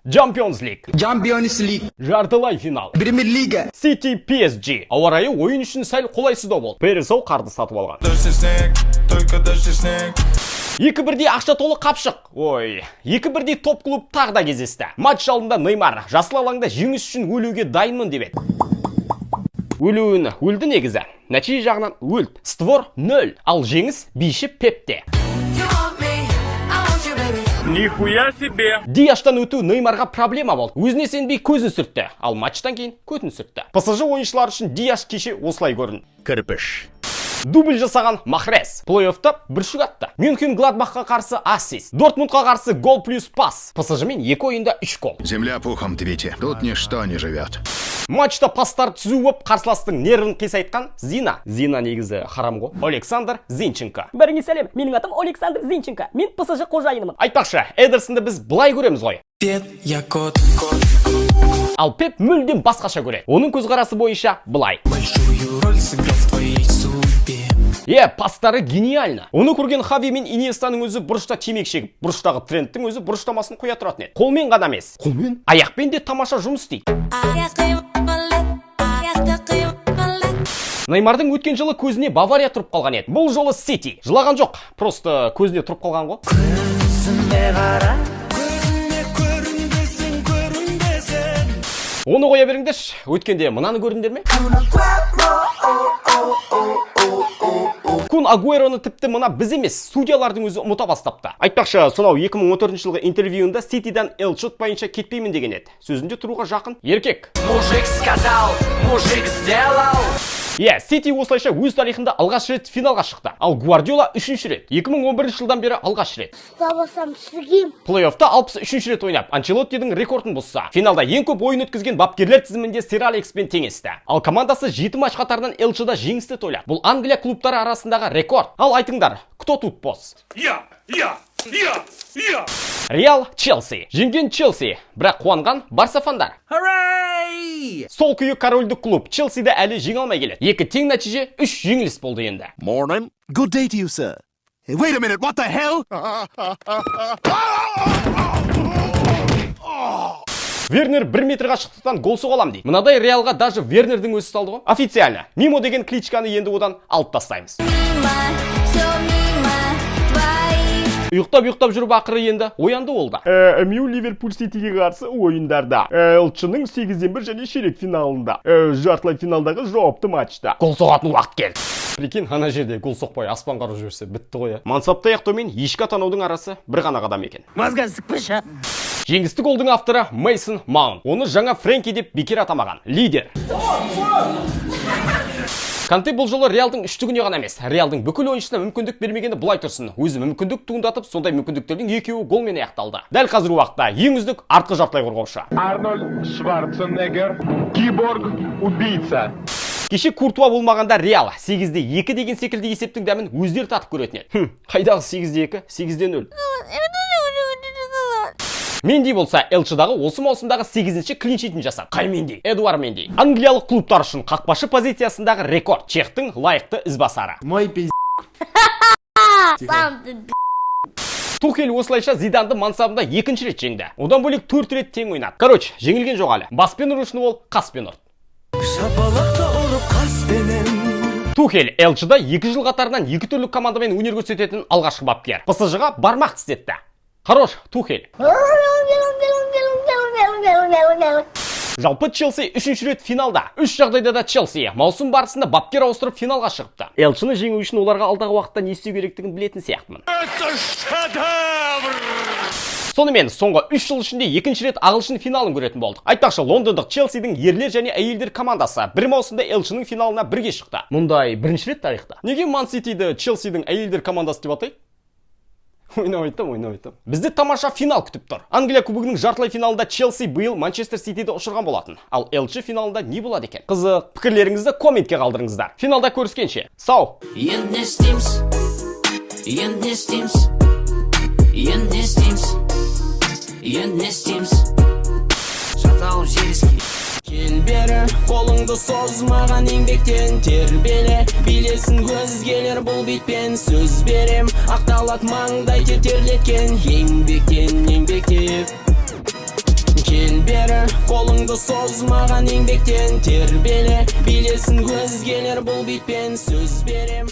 Champions League, жартылай финал, Премьер Лига, City PSG. Ауа райы ойын үшін сәл қолайсыздау болды. Пересау қарды сатып алған. Екі бірдей ақша толы қапшық. Екі бірдей топ клуб тағы да кездесті. Матч алдында Неймар жасыл алаңда жеңіс үшін өлуге дайынмын деп еді. Өлді негізі. Нәтиже жағынан өлді. Створ 0, ал жеңіс биші Пепте. Нихуя себе! Диаштан өту Неймарға проблема болды. Өзіне сенбей көзін сүртті, ал матчтан кейін көтін сүртті. ПСЖ ойыншылар үшін Диаш кеше осылай көрінді. Кірпіш. Дубль жасаған Махрес. Плей-оффта бүршік атты. Мюнхен Гладбахқа қарсы ассист. Дортмундқа қарсы гол плюс пас. ПСЖ-мен 2 ойында 3 гол. Земля пухом твите. Тут ничто не живет. Матчта пастар түзуіп, қарсыластың нервін қисайтқан Зина негізі харам ғой. Александр Зинченко. Бәріңе сәлем, менің атым Александр Зинченко. Мен ПСЖ қожайынымын. Айтпақшы, Эдерсонды біз былай көреміз ғой. Ал Пеп мүлдем басқаша көреді. Оның көзқарасы бойынша былай. Пастары гениально. Оны көрген Хави мен Иньестаның өзі бұрышта темек шегіп, бұрыштағы Тренттің өзі бұрыштамасын қоя тұратын еді. Қолмен ғана емес. Қолмен? Аяқпен де тамаша жұмыс істейді. Неймардың өткен жылы көзіне Бавария тұрып қалған еді. Бұл жолы Сити. Жылаған жоқ, просто көзіне тұрып қалған ғой. Оны қоя беріңдерші, өткенде мынаны көрдіңдер ме? Кун Агуэроны тіпті мына біз емес, судьялардың өзі ұмыта бастапты. Айтпақшы, сонау 2014 жылғы интервьюында Ситиден Элчот бойынша кетпеймін деген еді. Сөзінде тұруға жақын еркек. Мужик сказал, мужик сделал. Сити осылайша өз тарихында алғаш рет финалға шықты. Ал Гвардиола 3-ші рет. 2011 жылдан бері алғаш рет. Плей-оффта 63-ші рет ойнап, Анчелоттидің рекордын бұзса. Финалда ең көп ойын өткізген бапкерлер тізімінде Сэр Алекспен теңесті. Ал командасы 7 матч қатарынан Элчеда жеңісті тойлап. Бұл Англия клубтары арасындағы рекорд. Ал айтыңдар, кто тут босс? Я! Реал Челси. Жеңген Челси. Бірақ қуанған Барса фандар. Сол күйі корольдік клуб Челсиді әлі жеңе алмай келеді. 2 тең нәтиже 3 жеңіліс болды енді. Morning. Good day to you, sir. Hey, wait a minute, what the hell? Вернер 1 метр қашықтықтан гол соға алам дейді. Мынадай Реалға даже Вернердің өзі салды ғой. Официально. Мимо деген кличканы енді одан алып тастаймыз. Ұйықтап жүріп ақыры енді оянды ол да. Мю Ливерпуль Ситиге қарсы ойындарда. Элчінің 8-1 және ширек финалында. Жартылай финалдағы жауапты матчта. Гол соғатын уақыт келді. Прикинь, ана жерде гол соқпай аспан қару жүрсе бітті ғой. Мансапты аяқтаумен ешкі атанаудың арасы бір ғана қадам екен. Мазға сықпыша. Жеңісті голдың авторы Мейсон Маунт. Оны жаңа Фрэнки деп бекер атамаған. Лидер. Канте бұл жолы Реалдың үштігіне ғана емес, Реалдың бүкіл ойыншысына мүмкіндік бермегені бұлай тұрсын. Өзі мүмкіндік туындатып, сондай мүмкіндіктердің екеуі голмен аяқталды. Дәл қазіргі уақытта ең үздік артқы жартылай қорғаушы. Арнольд Шварценеггер, киборг, убийца. Кеше Куртуа болмағанда Реал 8-2 деген секілді есептің дәмін өздері татып көретін еді. Қайдағы 8-2, 8-0. Менди болса Элчедағы осы маусымдағы 8-ші клиншитін жасап. Қай Менди? Эдуард Менди. Англиялық клубтар үшін қақпашы позициясындағы рекорд. Чехтың лайықты ізбасары. мой пиздец. Тухель осылайша Зиданды мансабында 2-ші рет жеңді. Одан бөлек 4 рет тең ойнады. Короче, жеңілген жоқ әлі. Баспен ұрышыны ол қаспен ұрды. Тухель Элчеда 2 жыл қатарынан 2 түрлі командамен өнер көрсететін алғашқы бапкер. ПСЖ-ға бармақ тістетті. Хорош, Тухель. Жалпы Челси 3-ші рет финалда. 3 жағдайда да Челси маусым барысында бапкер ауыстырып финалға шығыпты. Элчені жеңу үшін оларға алдағы уақытта не істеу керектігін білетін сияқтымын. Сонымен соңғы 3 жыл ішінде 2-ші рет ағылшын финалын көретін болдық. Айтпақшы, лондондық Челсидің ерлер және әйелдер командасы бір маусымда Элчінің финалына бірге шықты. Мұндай бірінші рет тарихта. Неге Ман Ситиді Челсидің әйелдер командасы деп атайды? Ойнап. Бізді тамаша финал күтіп тұр. Англия кубогының жартылай финалында Челси биыл Манчестер Ситиді ұшырған болатын. Ал Элче финалында не болады екен? Қызық, пікірлеріңізді комментке қалдырыңыздар. Финалда көріскенше. Сау! Кел бері, қолыңды созмаған еңбектен тербеле, билесін көзгелер бұл битпен сөз берем, ақталат маңдай тетерлеткен еңбектен еңбектеп. бере, қолыңды соз маған еңбектен тербеле, билесін өзгелер бұл битпен сөз берем.